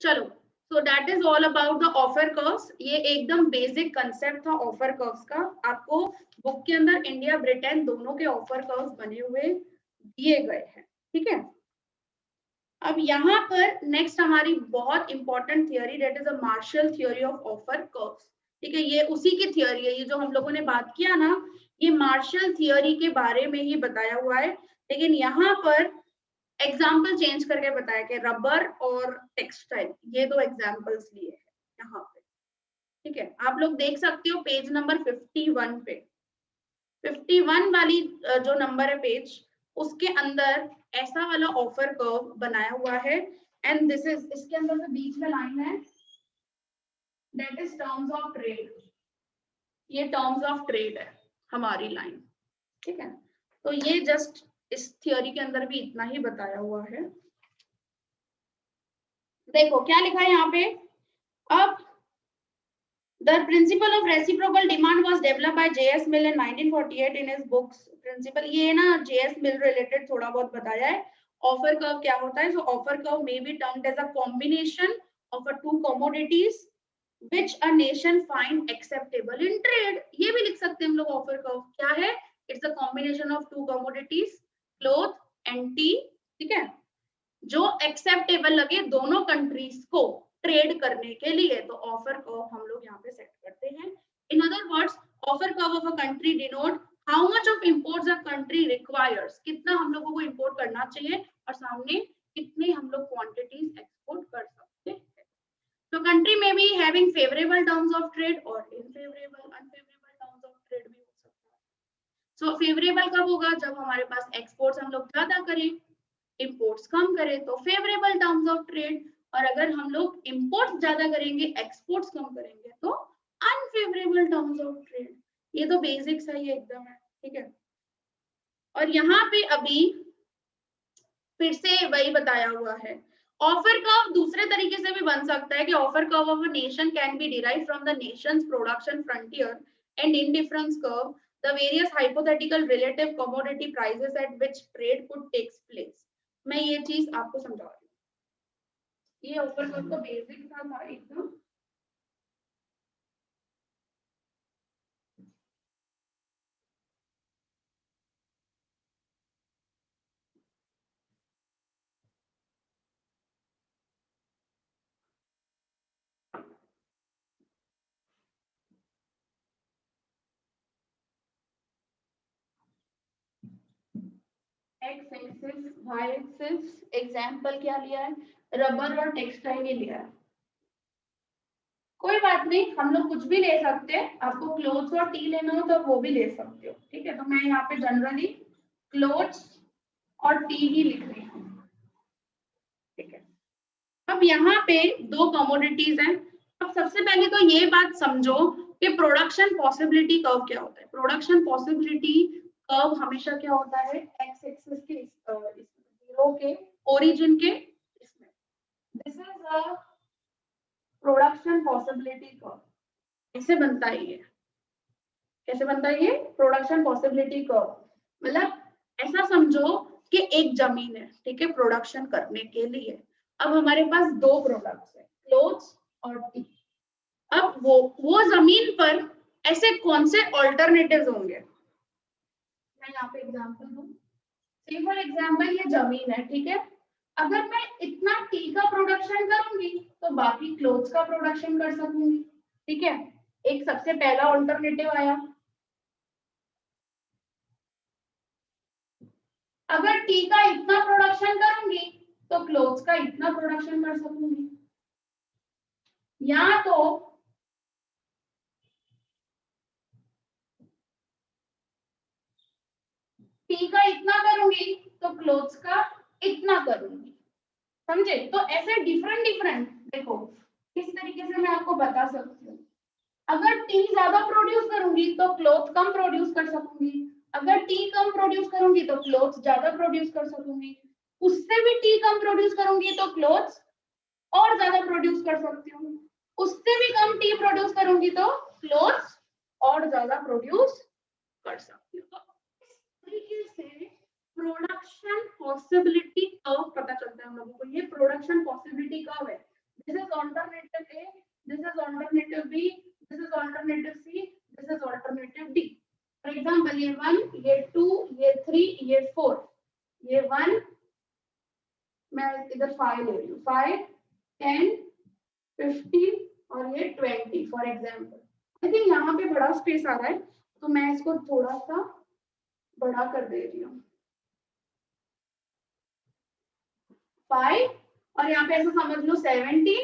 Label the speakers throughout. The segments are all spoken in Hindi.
Speaker 1: चलो, so that is all about the offer curves. ये एकदम बेसिक कंसेप्ट था ऑफर कर्व्स का। आपको बुक के अंदर इंडिया ब्रिटेन दोनों के ऑफर कर्व्स बने हुए दिए गए हैं, ठीक है। अब यहाँ पर नेक्स्ट हमारी बहुत important theory, that is a Marshall theory of offer curves, ठीक है। ये उसी की थियोरी है, ये जो हम लोगों ने बात किया ना, ये मार्शल थियोरी के बारे में ही बताया हुआ है, लेकिन यहाँ पर एग्जाम्पल चेंज करके बताया कि रबर और टेक्सटाइल, ये दो एग्जाम्पल्स लिए हैं यहाँ पे, ठीक है। आप लोग देख सकते हो पेज नंबर 51 पे, 51 वाली जो नंबर है पेज, उसके अंदर ऐसा वाला ऑफर कर्व बनाया हुआ है, एंड दिस इज, इसके अंदर से बीच में लाइन है, that is terms of trade. ये टर्म्स ऑफ ट्रेड है हमारी लाइन, ठीक है। तो ये जस्ट इस थियोरी के अंदर भी इतना ही बताया हुआ है। देखो क्या लिखा है यहाँ पे, अब the principle of reciprocal demand was developed by J.S. Mill in 1948 in his books principle। ये ना J.S. Mill related थोड़ा बहुत बताया है। ऑफर कर्व क्या होता है, so offer curve may be termed as a combination of a two commodities which a nation find acceptable in trade। ये भी लिख सकते हैं हम लोग ऑफर कर्व क्या है, it's a combination of two commodities, cloth and tea, ठीक है, जो एक्सेप्टेबल लगे दोनों कंट्रीज को ट्रेड करने के लिए, तो ऑफर कर्व हम लोग यहाँ पे सेट करते हैं। In other words, offer curve of a country denote how much of imports a country requires, कितना हम लोगों को इंपोर्ट करना चाहिए और सामने कितने हम लोग क्वांटिटीज एक्सपोर्ट कर सकते हैं। तो कंट्री में भी having favourable terms of trade और इनफेवरेबल अनफेवरेबल टर्म्स ऑफ ट्रेड भी हो सकता है। सो फेवरेबल कब होगा, जब हमारे पास एक्सपोर्ट्स हम लोग ज्यादा करें, इंपोर्ट्स कम करें तो फेवरेबल टर्म्स ऑफ ट्रेड, और अगर हम लोग इंपोर्ट्स ज्यादा करेंगे एक्सपोर्ट्स कम करेंगे तो अनफेवरेबल टर्म्स ऑफ ट्रेड। ये तो बेसिक्स है, ये एकदम है, ठीक है। और यहाँ पे अभी फिर से वही बताया हुआ है, ऑफर कर्व दूसरे तरीके से भी बन सकता है कि offer curve of a nation can be derived from the nation's production frontier and indifference curve the various hypothetical relative commodity prices at which trade could takes place. मैं ये चीज आपको समझा रही हूँ, ये ऑफर कर्व का बेसिक था एकदम। X axis y axis, example क्या लिया है, रबर और टेक्सटाइल ही लिया है। कोई बात नहीं, हम लोग कुछ भी ले सकते हैं, आपको क्लोथ्स और टी लेना हो तो वो भी ले सकते हो, ठीक है। तो मैं यहाँ पे जनरली क्लोथ्स और टी ही लिख रही हूँ, ठीक है। अब यहाँ पे दो कमोडिटीज हैं। अब सबसे पहले तो ये बात समझो कि प्रोडक्शन पॉसिबिलिटी कर्व क्या होता है। प्रोडक्शन पॉसिबिलिटी कर्व हमेशा क्या होता है, एक्स एक्सिस के जीरो के ओरिजिन के इसमें, this is a production possibility curve. ऐसे बनता है ये, कैसे बनता है ये प्रोडक्शन पॉसिबिलिटी कर्व, मतलब ऐसा समझो कि एक जमीन है, ठीक है, प्रोडक्शन करने के लिए। अब हमारे पास दो प्रोडक्ट्स है, क्लोथ्स और टी। अब वो जमीन पर ऐसे कौन से ऑल्टरनेटिव्स होंगे, मैं यहाँ पे एग्जांपल दूं। से फॉर एग्जांपल ये जमीन है, ठीक है, अगर मैं इतना टी का प्रोडक्शन करूंगी तो बाकी क्लोथ्स का प्रोडक्शन कर सकूंगी, ठीक है। एक सबसे पहला ऑल्टरनेटिव आया, अगर टी का इतना प्रोडक्शन करूंगी तो क्लोथ्स का इतना प्रोडक्शन कर सकूंगी, या तो टी का इतना करूंगी तो क्लोथ्स का इतना करूंगी, समझे। तो ऐसे डिफरेंट डिफरेंट, देखो किस तरीके से मैं आपको बता सकती हूँ। अगर टी ज्यादा प्रोड्यूस करूंगी तो क्लोथ कम प्रोड्यूस कर सकूंगी, अगर टी कम प्रोड्यूस करूंगी तो क्लोथ ज्यादा प्रोड्यूस कर सकूंगी, उससे भी टी कम प्रोड्यूस करूंगी तो क्लोथ और ज्यादा प्रोड्यूस कर सकती हूँ, उससे भी कम टी प्रोड्यूस करूंगी तो क्लोथ्स और ज्यादा प्रोड्यूस कर सकती हूँ। तो इस तरीके से प्रोडक्शन पॉसिबिलिटी कर्व पता चलता है हम लोगों को, ये प्रोडक्शन पॉसिबिलिटी कर्व है। This alternative A, this is alternative B, this is alternative C, this is alternative D. For example, ये 1, ये 2, ये 3, ये 4, ये 1, मैं इधर 5 ले रही हूँ, 5, 10, 15 और ये 20 फॉर एग्जाम्पल. आई थिंक यहाँ पे बड़ा स्पेस आ रहा है, तो मैं इसको थोड़ा सा बड़ा कर दे रही हूँ. 5 और यहाँ पे ऐसा समझ लो 70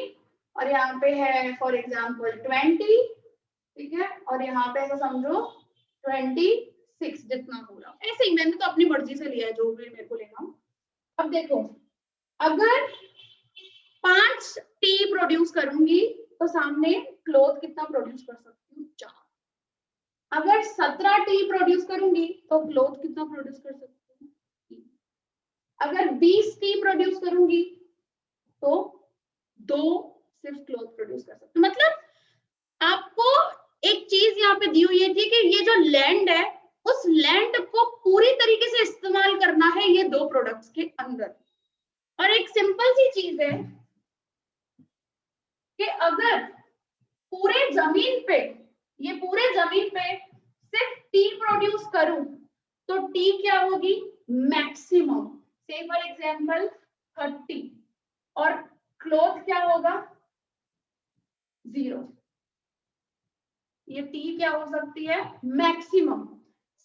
Speaker 1: और यहाँ पे है फॉर एग्जाम्पल 20, ठीक है, और यहाँ पे ऐसा समझो 26 जितना हो रहा. ऐसे ही मैंने तो अपनी मर्जी से लिया है जो भी मेरे को लेना हो. अब देखो, अगर 5 टी प्रोड्यूस करूंगी तो सामने क्लोथ कितना प्रोड्यूस कर सकती हूँ? 4. अगर 17 टी प्रोड्यूस करूंगी तो क्लोथ कितना प्रोड्यूस कर सकती हूँ? 3. अगर 20 टी प्रोड्यूस करूंगी तो 2 सिर्फ क्लोथ प्रोड्यूस कर सकती हूँ. मतलब आपको एक चीज यहाँ पे दी हुई है थी कि ये जो लैंड है उस लैंड को पूरी तरीके से इस्तेमाल करना है ये 2 प्रोडक्ट्स के अंदर. और एक सिंपल सी चीज है कि अगर पूरे जमीन पे सिर्फ टी प्रोड्यूस करूं तो टी क्या होगी? मैक्सिमम. से फॉर एग्जांपल 30 और क्लोथ क्या होगा? 0. ये टी क्या हो सकती है? Maximum.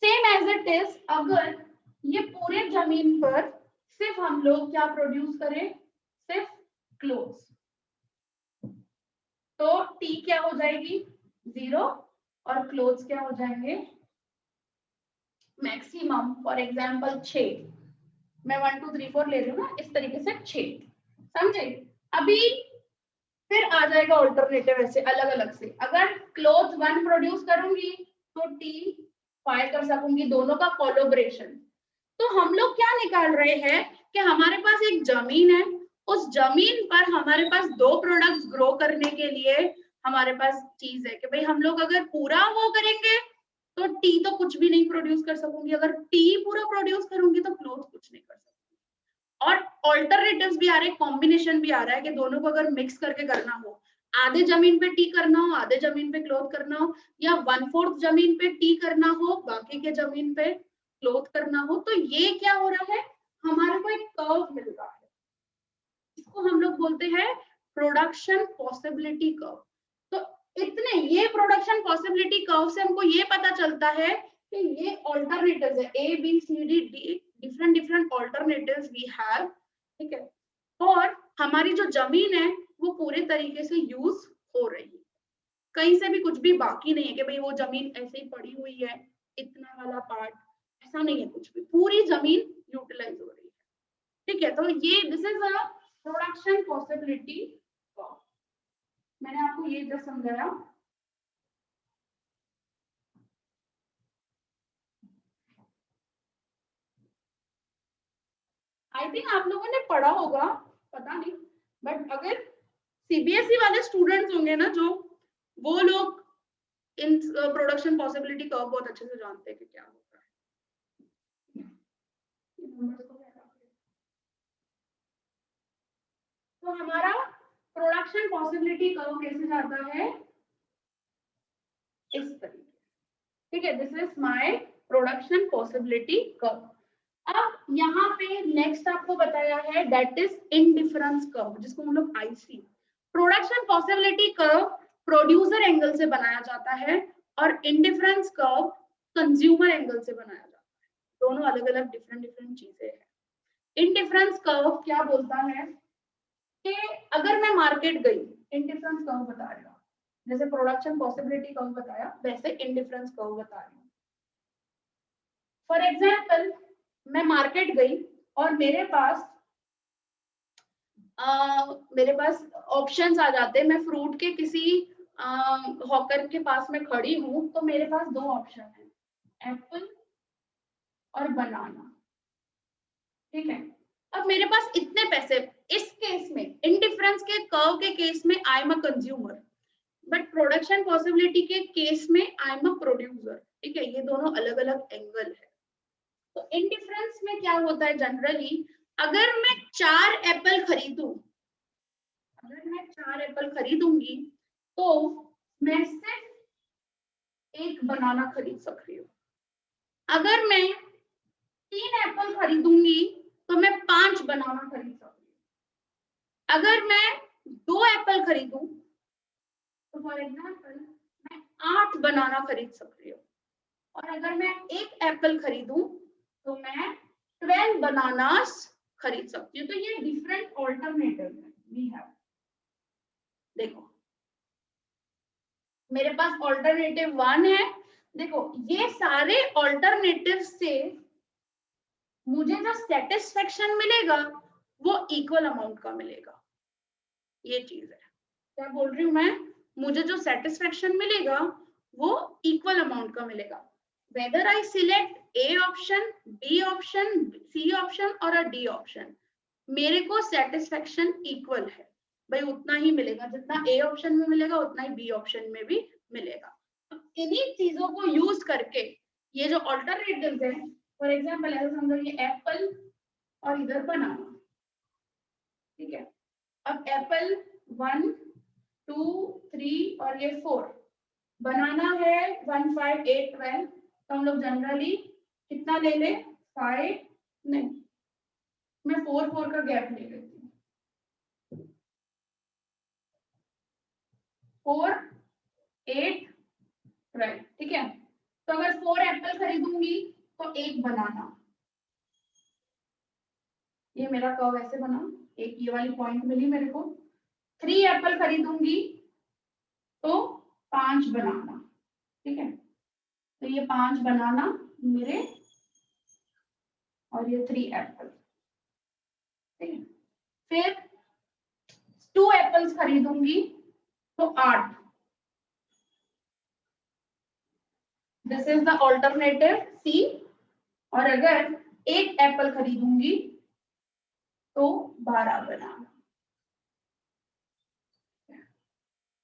Speaker 1: Same as it is अगर ये पूरे जमीन पर सिर्फ हम लोग क्या प्रोड्यूस करें? सिर्फ क्लोथ्स, तो टी क्या हो जाएगी? 0 और क्लोथ्स क्या हो जाएंगे? मैक्सिमम. फॉर एग्जांपल 6, मैं 1 2 3 4 ले रही हूँ ना, इस तरीके से 6. समझे? अभी फिर आ जाएगा ऑल्टरनेटिव ऐसे अलग अलग से. अगर क्लोथ 1 प्रोड्यूस करूंगी तो टी 5 कर सकूंगी, दोनों का कोलैबोरेशन. तो हम लोग क्या निकाल रहे हैं कि हमारे पास एक जमीन है, उस जमीन पर हमारे पास 2 प्रोडक्ट्स ग्रो करने के लिए हमारे पास चीज है कि भाई हम लोग अगर पूरा वो करेंगे तो टी तो कुछ भी नहीं प्रोड्यूस कर सकूंगी, अगर टी पूरा प्रोड्यूस करूंगी तो क्लोथ कुछ नहीं कर सकूंगी. और ऑल्टरनेटिव्स भी आ रहे हैं, कॉम्बिनेशन भी आ रहा है कि दोनों को अगर मिक्स करके करना हो, आधे जमीन पे टी करना हो, आधे जमीन पे क्लोथ करना हो, या 1/4 जमीन पे टी करना हो, बाकी के जमीन पे क्लोथ करना हो, तो ये क्या हो रहा है? हमारे को एक कर्व मिल रहा है, इसको हम लोग बोलते हैं प्रोडक्शन पॉसिबिलिटी कर्व. तो इतने ये प्रोडक्शन पॉसिबिलिटी कर्व से हमको ये पता चलता है कि ये ऑल्टरनेटिव्स है, A B C D D, different alternatives we have. ठीक है, और हमारी जो जमीन है वो पूरे तरीके से यूज हो रही है, कहीं से भी कुछ भी बाकी नहीं है कि भाई वो जमीन ऐसे ही पड़ी हुई है, इतना वाला पार्ट, ऐसा नहीं है, कुछ भी, पूरी जमीन यूटिलाइज हो रही है. ठीक है, तो ये this is a production possibility curve. मैंने आपको ये जस्ट समझाया. आई थिंक आप लोगों ने पढ़ा होगा, पता नहीं, बट अगर सीबीएसई वाले स्टूडेंट्स होंगे ना जो, वो लोग इन प्रोडक्शन पॉसिबिलिटी कर्व बहुत अच्छे से जानते हैं कि क्या होता है. तो हमारा प्रोडक्शन पॉसिबिलिटी कर्व कैसे जाता है? इस तरीके. ठीक है, this is my production possibility curve. अब यहाँ पे नेक्स्ट आपको बताया है दैट इज इंडिफरेंस कर्व, जिसको हम लोग IC. Production possibility curve producer angle से बनाया जाता है और इंडिफरेंस कर्व कंज्यूमर एंगल से बनाया जाता है. दोनों अलग अलग डिफरेंट चीजें हैं. इंडिफरेंस कर्व क्या बोलता है कि अगर मैं मार्केट गई, इंडिफरेंस कर्व बता रही हूँ, जैसे प्रोडक्शन पॉसिबिलिटी कर्व बताया वैसे इंडिफरेंस कर्व बता रही हूँ. फॉर एग्जाम्पल, मैं मार्केट गई और मेरे पास ऑप्शंस आ जाते हैं. मैं फ्रूट के किसी हॉकर के पास में खड़ी हूँ तो मेरे पास 2 ऑप्शन है, एप्पल और बनाना. ठीक है, अब मेरे पास इतने पैसे, इस केस में इंडिफरेंस के कर्व के केस में I am a consumer, but production possibility के केस में आई एम अ प्रोड्यूसर. ठीक है, ये दोनों अलग अलग एंगल है. तो इंडिफरेंस में क्या होता है जनरली, अगर मैं 4 एप्पल खरीदूं, अगर मैं 4 एप्पल खरीदूंगी तो मैं सिर्फ एक बनाना खरीद सकती हूँ। अगर मैं 3 एप्पल खरीदूंगी तो मैं 5 बनाना खरीद सकती हूँ। अगर मैं 2 एप्पल खरीदूं तो फॉर एग्जाम्पल मैं 8 बनाना खरीद सकती हूँ। और अगर मैं 1 एप्पल खरीदूं तो मैं 12 बनानास खरीद सकती हूँ। तो ये डिफरेंट ऑल्टरनेटिव है वी हैव। देखो मेरे पास ऑल्टरनेटिव 1 है। देखो ये सारे ऑल्टरनेटिव से मुझे जो सेटिस्फेक्शन मिलेगा वो इक्वल अमाउंट का मिलेगा। ये चीज है, क्या बोल रही हूँ मैं, मुझे जो सेटिस्फेक्शन मिलेगा वो इक्वल अमाउंट का मिलेगा। Whether I select a option, B option, C option और डी ऑप्शन, मेरे को सेटिस्फेक्शन इक्वल है भाई, उतना ही मिलेगा जितना ए ऑप्शन में मिलेगा उतना ही बी ऑप्शन में भी मिलेगा। इन्हीं चीजों को यूज करके ये जो ऑल्टरनेटिव्स है, फॉर एग्जांपल ऐसा समझो ये एप्पल और इधर बनाना, ठीक है। अब एप्पल 1 2 3 और ये 4, बनाना है 1 5 8 12, तो हम लोग जनरली कितना ले ले, 5 नहीं, मैं 4 4 का गैप ले लेती हूँ, 4 8 12, ठीक है। तो अगर 4 एप्पल खरीदूंगी तो एक बनाना, ये मेरा कर्व ऐसे बना, एक ये वाली पॉइंट मिली मेरे को। 3 एप्पल खरीदूंगी तो 5 बनाना, ठीक है। तो ये 5 बनाना मेरे और ये 3 एप्पल, ठीक है। फिर 2 एप्पल्स खरीदूंगी तो 8, दिस इज द ऑल्टरनेटिव सी। और अगर 1 एप्पल खरीदूंगी तो 12 बनाना।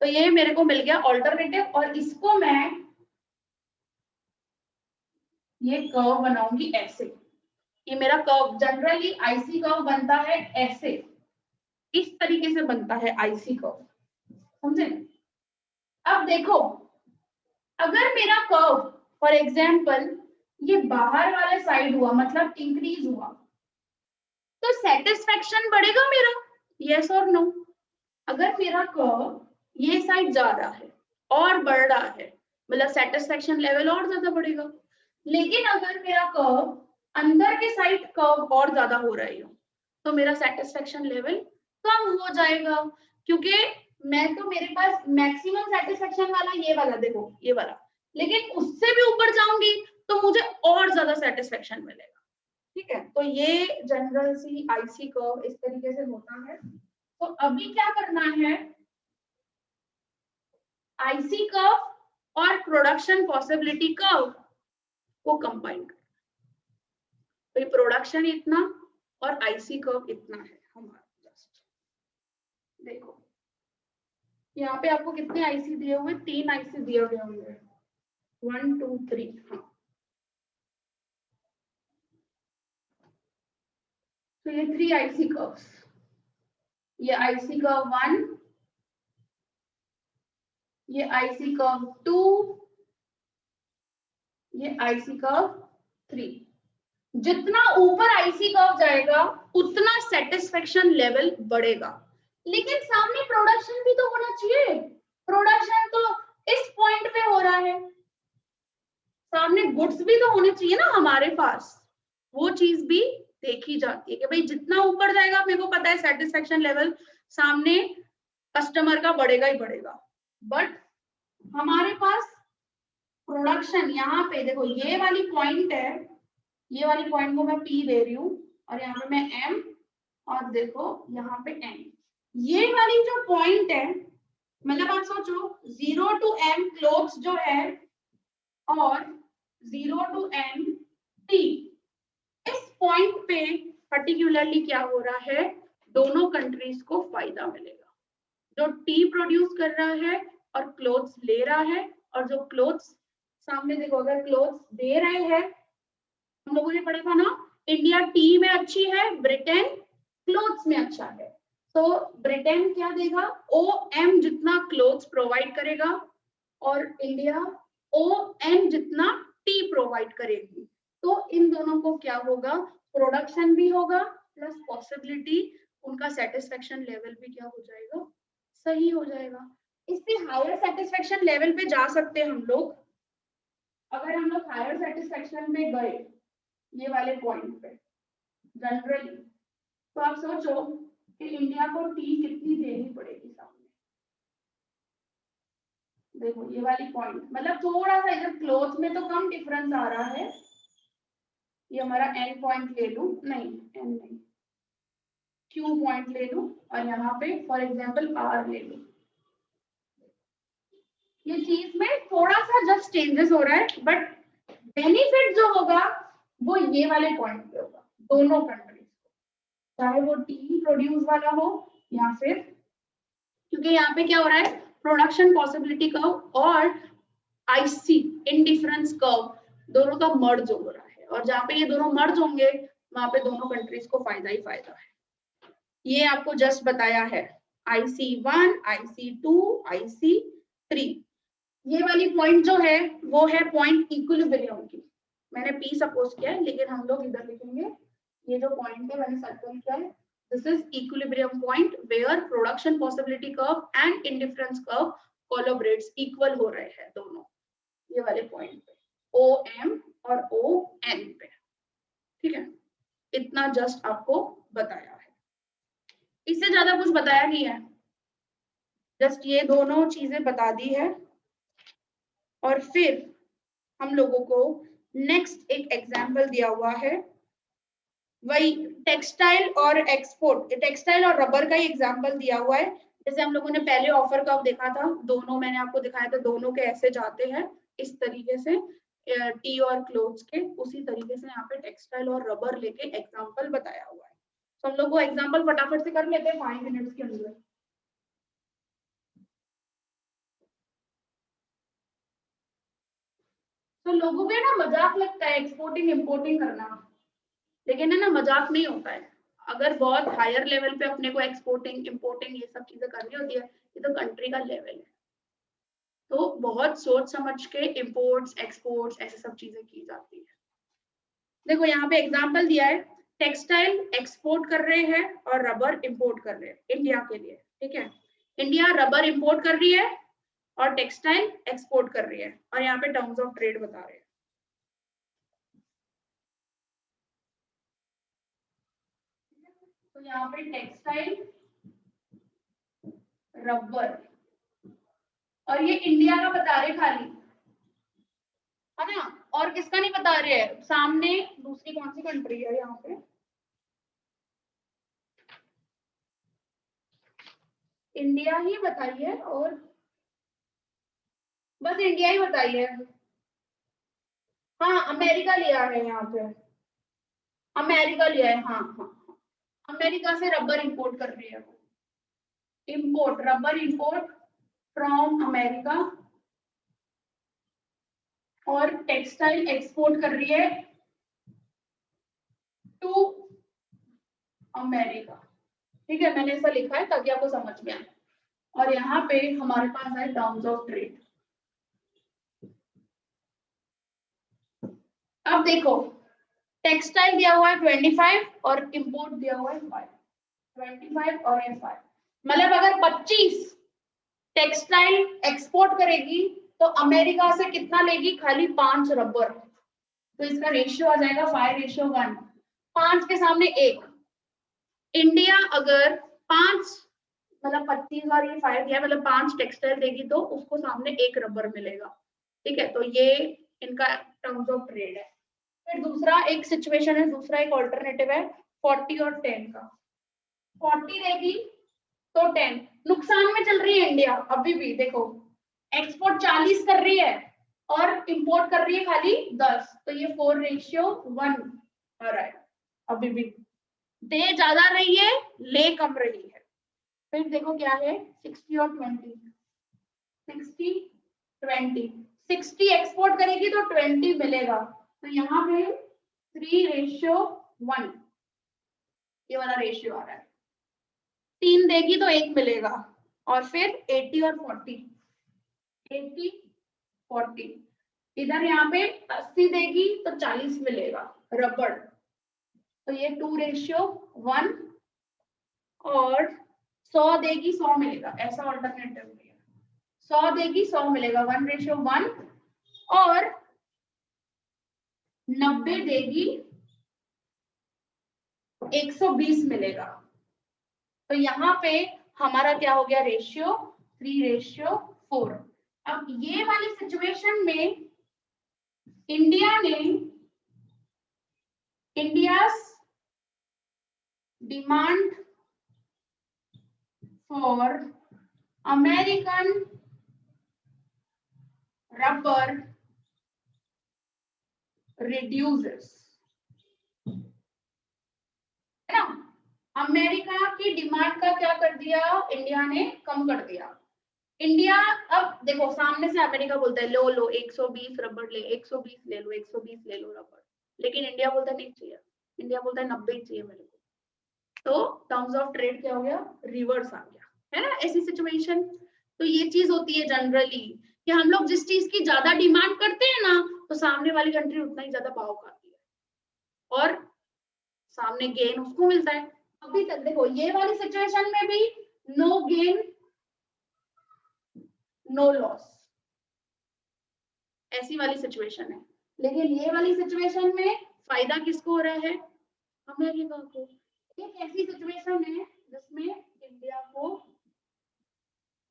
Speaker 1: तो ये मेरे को मिल गया ऑल्टरनेटिव, और इसको मैं ये कर्व बनाऊंगी ऐसे। ये मेरा कर्व जनरली आईसी कर्व बनता है ऐसे, इस तरीके से बनता है आईसी कर्व, समझे। अब देखो अगर मेरा कर्व फॉर एग्जांपल ये बाहर वाले साइड हुआ, मतलब इंक्रीज हुआ, तो सेटिस्फेक्शन बढ़ेगा मेरा, यस और नो। अगर मेरा कर्व ये साइड जा रहा है और बढ़ रहा है, मतलब सेटिस्फेक्शन लेवल और ज्यादा बढ़ेगा। लेकिन अगर मेरा कर्व अंदर के साइड कर्व और ज्यादा हो रही हो तो मेरा सेटिस्फेक्शन लेवल कम हो जाएगा, क्योंकि मैं तो मेरे पास मैक्सिमम सेटिस्फेक्शन वाला ये वाला, देखो ये वाला, लेकिन उससे भी ऊपर जाऊंगी तो मुझे और ज्यादा सेटिस्फेक्शन मिलेगा, ठीक है। तो ये जनरल सी आईसी कर्व इस तरीके से होता है। तो अभी क्या करना है, आईसी कर्व और प्रोडक्शन पॉसिबिलिटी कर्व को कंबाइन कर, तो ये प्रोडक्शन इतना और आईसी कर्व इतना है हमारा। जस्ट देखो यहाँ पे आपको कितने आईसी दिए हुए, 3 आईसी दिए हुए होंगे, 1 2 3, हाँ। तो ये 3 आईसी कर्व्स, ये आईसी कर्व 1, ये आईसी कर्व 2, ये आईसी कर्व 3। जितना ऊपर आईसी कर्व जाएगा उतना सेटिस्फेक्शन लेवल बढ़ेगा, लेकिन सामने प्रोडक्शन भी तो होना चाहिए। प्रोडक्शन तो इस पॉइंट पे हो रहा है, सामने गुड्स भी तो होने चाहिए ना हमारे पास, वो चीज भी देखी जाती है कि भाई जितना ऊपर जाएगा मेरे को पता है सेटिस्फेक्शन लेवल सामने कस्टमर का बढ़ेगा ही बढ़ेगा। बट हमारे पास प्रोडक्शन, यहाँ पे देखो ये वाली पॉइंट है, ये वाली पॉइंट को मैं P दे रही हूँ और यहाँ पे मैं M, और देखो यहाँ पे N। ये वाली जो पॉइंट है, मतलब आप सोचो 0 to M क्लोथ्स जो है और 0 to M T, इस पॉइंट पे पर्टिकुलरली क्या हो रहा है, दोनों कंट्रीज को फायदा मिलेगा। जो टी प्रोड्यूस कर रहा है और क्लोथ्स ले रहा है, और जो क्लोथ्स सामने देखो अगर क्लोथ्स दे रहे हैं, हम लोगों ने पढ़ा था ना, इंडिया टी में अच्छी है, ब्रिटेन क्लोथ्स में अच्छा है। तो ब्रिटेन क्या देगा, OM जितना क्लोथ्स प्रोवाइड करेगा और इंडिया ON जितना टी प्रोवाइड करेगी। तो इन दोनों को क्या होगा, प्रोडक्शन भी होगा प्लस पॉसिबिलिटी, उनका सेटिस्फेक्शन लेवल भी क्या हो जाएगा, सही हो जाएगा। इससे हायर सेटिस्फेक्शन लेवल पे जा सकते हैं हम लोग। अगर हम लोग हायर सेटिस्फेक्शन में गए ये वाले पॉइंट पे जनरली, तो आप सोचो कि इंडिया को टी कितनी देनी पड़ेगी सामने। देखो ये वाली पॉइंट, मतलब थोड़ा सा इधर क्लोथ में तो कम डिफरेंस आ रहा है। ये हमारा एन पॉइंट ले लूं, नहीं एन नहीं, क्यू पॉइंट ले लूं और यहाँ पे फॉर एग्जांपल आर ले लूं। ये चीज में थोड़ा सा जस्ट चेंजेस हो रहा है, बट बेनिफिट जो होगा वो ये वाले पॉइंट पे होगा दोनों कंट्रीज को, चाहे वो टी प्रोड्यूस वाला हो या फिर, क्योंकि यहाँ पे क्या हो रहा है, प्रोडक्शन पॉसिबिलिटी कर्व और आईसी इंडिफरेंस कर्व दोनों का मर्ज हो रहा है, और जहाँ पे ये दोनों मर्ज होंगे वहां पे दोनों कंट्रीज को फायदा ही फायदा है। ये आपको जस्ट बताया है IC1, IC2, IC3। ये वाली पॉइंट जो है वो है पॉइंट इक्विलिब्रियम की, मैंने P सपोज किया है लेकिन हम लोग इधर लिखेंगे, ये जो पॉइंट है मैंने सर्कल किया है, this is equilibrium point where production possibility curve and indifference curve collaborates, equal हो रहे हैं दोनों ये वाले पॉइंट पे, OM और ON पे। ठीक है, इतना जस्ट आपको बताया है, इससे ज्यादा कुछ बताया नहीं है, जस्ट ये दोनों चीजें बता दी है। और फिर हम लोगों को नेक्स्ट एक एग्जाम्पल दिया हुआ है, वही टेक्सटाइल और एक्सपोर्ट, टेक्सटाइल और रबर का ही एग्जाम्पल दिया हुआ है। जैसे हम लोगों ने पहले ऑफर कर्व देखा था, दोनों मैंने आपको दिखाया था, दोनों के ऐसे जाते हैं इस तरीके से टी और क्लोथ्स के, उसी तरीके से यहाँ पे टेक्सटाइल और रबर लेके एग्जाम्पल बताया हुआ है। तो हम लोग वो एग्जाम्पल फटाफट से कर लेते हैं 5 मिनट्स के अंदर। तो लोगों को ना मजाक लगता है एक्सपोर्टिंग इंपोर्टिंग करना, लेकिन है ना मजाक नहीं होता है। अगर बहुत हायर लेवल पे अपने को एक्सपोर्टिंग इंपोर्टिंग ये सब चीजें करनी होती है, ये तो कंट्री का लेवल है, तो बहुत सोच समझ के इंपोर्ट्स एक्सपोर्ट्स ऐसे सब चीजें की जाती है। देखो यहाँ पे एग्जांपल दिया है, टेक्सटाइल एक्सपोर्ट कर रहे हैं और रबर इंपोर्ट कर रहे हैं इंडिया के लिए। ठीक है, इंडिया रबर इंपोर्ट कर रही है और टेक्सटाइल एक्सपोर्ट कर रही है, और यहाँ पे टर्म्स ऑफ ट्रेड बता रहे हैं। तो यहाँ पे टेक्सटाइल रबर, और ये इंडिया का बता रहे खाली, है ना, और किसका नहीं बता रहे हैं, सामने दूसरी कौन सी कंट्री है यहाँ पे, इंडिया ही बताइए, और बस इंडिया ही बताइए। हाँ अमेरिका लिया है यहाँ पे, अमेरिका लिया है, हाँ हाँ हाँ, अमेरिका से रबर इंपोर्ट कर रही है वो, import rubber import from America, और टेक्सटाइल एक्सपोर्ट कर रही है टू अमेरिका। ठीक है, मैंने ऐसा लिखा है ताकि आपको समझ में आए। और यहाँ पे हमारे पास है टर्म्स ऑफ ट्रेड। अब देखो टेक्सटाइल दिया हुआ है 25 और इंपोर्ट दिया हुआ है 5, 25 और 5, मतलब अगर 25 टेक्सटाइल एक्सपोर्ट करेगी तो अमेरिका से कितना लेगी, खाली 5 रबर, तो इसका रेशियो आ जाएगा 5:1, 5 के सामने 1। इंडिया अगर 5 मतलब 25 और ये 5 दिया, मतलब 5 टेक्सटाइल देगी तो उसको सामने 1 रबर मिलेगा। ठीक है, तो ये इनका टर्म्स ऑफ ट्रेड है। फिर दूसरा एक सिचुएशन है, दूसरा एक ऑल्टरनेटिव है 40 और 10 का, 40 देगी तो 10, नुकसान में चल रही है इंडिया अभी भी। देखो एक्सपोर्ट 40 कर रही है और इंपोर्ट कर रही है खाली 10, तो ये 4:1 आ रहा है, अभी भी दे ज्यादा रही है ले कम रही है। फिर देखो क्या है 60 और 20, 60 20, 60 एक्सपोर्ट करेगी तो 20 मिलेगा, तो यहाँ पे 3:1 ये वाला रेशियो आ रहा है। 3 देगी तो 1 मिलेगा, और फिर 80 और 40, 80 40, इधर यहाँ पे 80 देगी तो 40 मिलेगा रबड़, तो ये 2:1, और 100 देगी 100 मिलेगा, ऐसा ऑल्टरनेटिव है। 100 देगी 100 मिलेगा, 1:1, और 90 देगी 120 मिलेगा। तो यहाँ पे हमारा क्या हो गया रेशियो, 3:4। अब ये वाली सिचुएशन में India's demand for American rubber reduces, है ना। अमेरिका की डिमांड का क्या कर दिया, इंडिया ने कम कर दिया। इंडिया, अब देखो सामने से अमेरिका बोलता है लो लो 120 रबड़ ले, 120 ले लो, 120 ले लो रबड़, लेकिन इंडिया बोलता है नहीं चाहिए, इंडिया बोलता है 90 ही चाहिए मेरे को। तो टर्म्स ऑफ ट्रेड क्या हो गया, रिवर्स आ गया, है ना, ऐसी सिचुएशन। तो ये चीज होती है जनरली कि हम लोग जिस चीज की ज्यादा डिमांड करते हैं ना, तो सामने वाली कंट्री उतना ही ज्यादा भाव खाती है, और सामने गेन उसको मिलता है। अभी तक देखो ये वाली सिचुएशन में भी नो गेन नो लॉस, ऐसी वाली सिचुएशन है, लेकिन ये वाली सिचुएशन में फायदा किसको हो रहा है, अमेरिका को। एक ऐसी सिचुएशन है जिसमें इंडिया को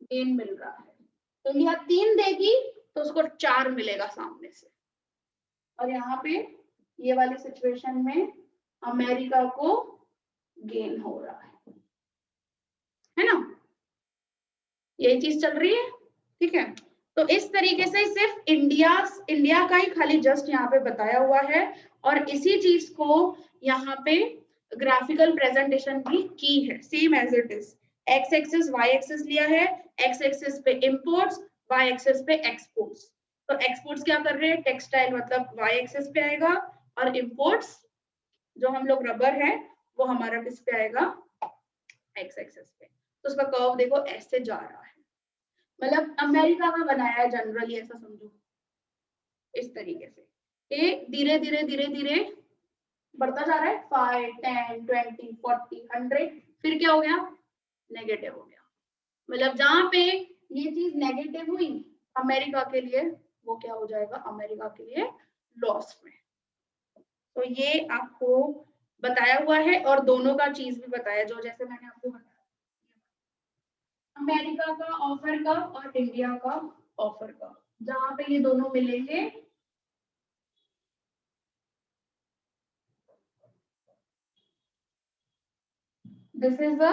Speaker 1: गेन मिल रहा है, इंडिया 3 देगी तो उसको 4 मिलेगा सामने से, और यहाँ पे ये वाली सिचुएशन में अमेरिका को गेन हो रहा है ना, यही चीज चल रही है, ठीक है। तो इस तरीके से सिर्फ इंडिया का ही खाली जस्ट यहाँ पे बताया हुआ है, और इसी चीज को यहाँ पे ग्राफिकल प्रेजेंटेशन भी की है, same as it is. X axis y axis लिया है, एक्स एक्सिस पे इंपोर्ट्स, वाई एक्सिस पे एक्सपोर्ट्स। तो एक्सपोर्ट्स क्या कर रहे हैं, टेक्सटाइल मतलब वाई एक्सिस पे आएगा, और इंपोर्ट्स जो हम लोग रबर है वो हमारा किस पे आएगा, एक्स एक्सिस पे। तो उसका कर्व देखो ऐसे जा रहा है, मतलब अमेरिका का बनाया है जनरली, ऐसा समझो इस तरीके से। ये धीरे धीरे धीरे धीरे बढ़ता जा रहा है, 5 10 20 40 100, फिर क्या हो गया, नेगेटिव हो गया। मतलब जहां पे ये चीज नेगेटिव हुई अमेरिका के लिए, वो क्या हो जाएगा, अमेरिका के लिए लॉस में। तो ये आपको बताया हुआ है, और दोनों का चीज भी बताया, जो जैसे मैंने आपको बताया अमेरिका का ऑफर का और इंडिया का ऑफर का, जहां पे ये दोनों मिलेंगे दिस इज अ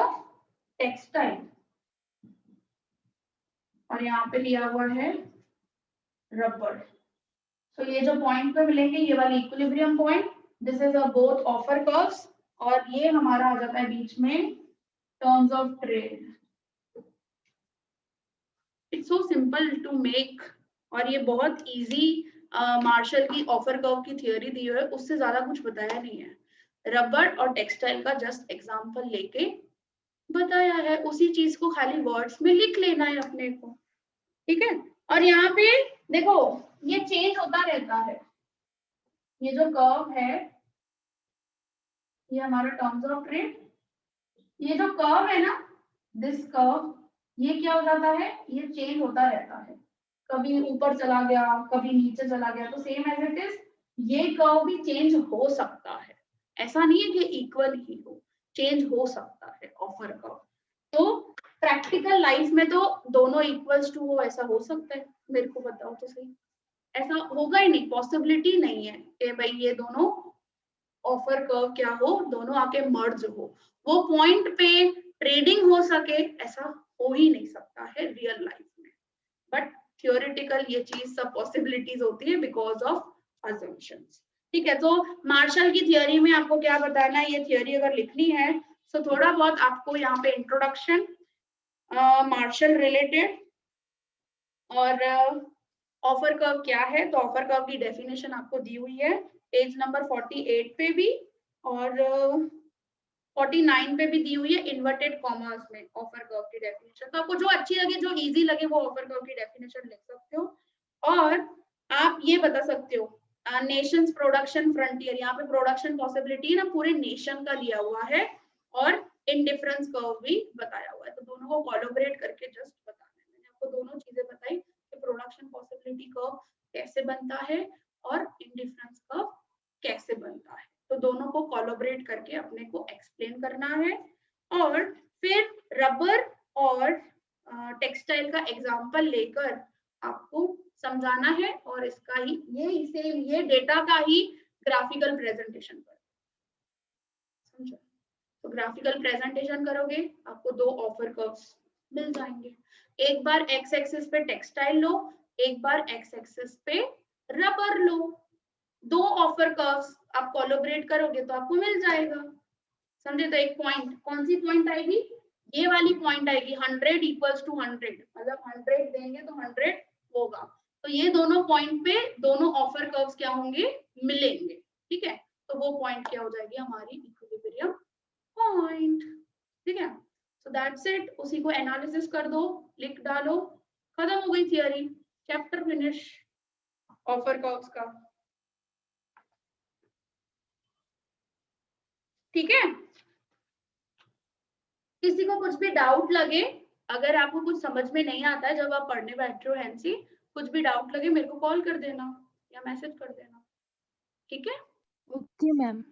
Speaker 1: टेक्सटाइल, और यहाँ पे लिया हुआ है रबर। तो ये जो पॉइंट पे मिलेंगे ये वाली equilibrium point, this is a both offer curves, और ये हमारा आ जाता है बीच में terms of trade. It's so simple to make, और ये बहुत इजी। मार्शल की ऑफर कर्व की थियोरी दी है, उससे ज्यादा कुछ बताया नहीं है, रबर और टेक्सटाइल का जस्ट एग्जांपल लेके बताया है, उसी चीज को खाली वर्ड्स में लिख लेना है अपने को, ठीक है। और यहाँ पे देखो ये चेंज होता रहता है, ये जो कर्व है ये हमारा टर्म्स ऑफ ट्रेड, ये जो कर्व है ना दिस कर्व, ये क्या हो जाता है, ये चेंज होता रहता है, कभी ऊपर चला गया कभी नीचे चला गया, तो सेम एज इट इज ये कर्व भी चेंज हो सकता है, ऐसा नहीं है कि इक्वल ही हो, चेंज हो सकता है ऑफर कर्व। तो प्रैक्टिकल लाइफ में तो दोनों इक्वल्स टू हो, ऐसा हो सकता है, मेरे को बताओ तो सही, ऐसा होगा ही नहीं, पॉसिबिलिटी नहीं है कि भाई ये दोनों ऑफर कर्व क्या हो, दोनों आके मर्ज हो, वो पॉइंट पे ट्रेडिंग हो सके, ऐसा हो ही नहीं सकता है रियल लाइफ में। बट थियोरेटिकल ये चीज सब पॉसिबिलिटीज होती है बिकॉज ऑफ अजम्पशंस, ठीक है। तो मार्शल की थियोरी में आपको क्या बताना है, ये थियोरी अगर लिखनी है तो थोड़ा बहुत आपको यहाँ पे इंट्रोडक्शन मार्शल रिलेटेड, और ऑफर कर्व क्या है, तो ऑफर कर्व की डेफिनेशन आपको दी हुई है पेज नंबर 48 पे भी, और 49 पे भी दी हुई है इन्वर्टेड कॉमास में ऑफर कर्व की डेफिनेशन। तो आपको जो अच्छी लगे, जो इजी लगे, वो ऑफर कर्व की डेफिनेशन लिख सकते हो। और आप ये बता सकते हो नेशंस प्रोडक्शन फ्रंटियर, यहाँ पे प्रोडक्शन पॉसिबिलिटी ना पूरे नेशन का लिया हुआ है और इंडिफरेंस कर्व भी बताया हुआ है। तो दोनों को कोलैबोरेट करके जस्ट बताना है। मैंने आपको दोनों चीजें बताई कि प्रोडक्शन पॉसिबिलिटी कर्व कैसे बनता है और इंडिफरेंस कर्व कैसे बनता है। तो दोनों को कोलैबोरेट करके अपने को एक्सप्लेन करना है। और फिर रबर और टेक्सटाइल का एग्जांपल लेकर आपको समझाना है और इसका ही ये डेटा का ही ग्राफिकल प्रेजेंटेशन कर, समझो। तो ग्राफिकल प्रेजेंटेशन करोगे, आपको दो ऑफर कर्व्स मिल जाएंगे। एक बार एक्स एक्सिस पे टेक्सटाइल लो, एक बार एक्स एक्सिस पे रबर लो। दो ऑफर कर्व्स आप कोलैबोरेट करोगे तो आपको मिल जाएगा, समझे। तो एक पॉइंट, कौन सी पॉइंट आएगी, ये वाली पॉइंट आएगी 100 इक्वल्स टू 100, मतलब 100 देंगे तो 100 होगा। तो ये दोनों पॉइंट पे दोनों ऑफर कर्व्स क्या होंगे, मिलेंगे, ठीक है। तो वो पॉइंट क्या हो जाएगी, हमारी इक्विलिब्रियम पॉइंट, ठीक है। So that's it. उसी को एनालिसिस कर दो, लिख डालो, खत्म हो गई theory, chapter finish offer curves का, ठीक है। किसी को कुछ भी डाउट लगे, अगर आपको कुछ समझ में नहीं आता है जब आप पढ़ने बैठ रहे हो हैंसी, कुछ भी डाउट लगे मेरे को कॉल कर देना या मैसेज कर देना, ठीक है।
Speaker 2: Okay ma'am.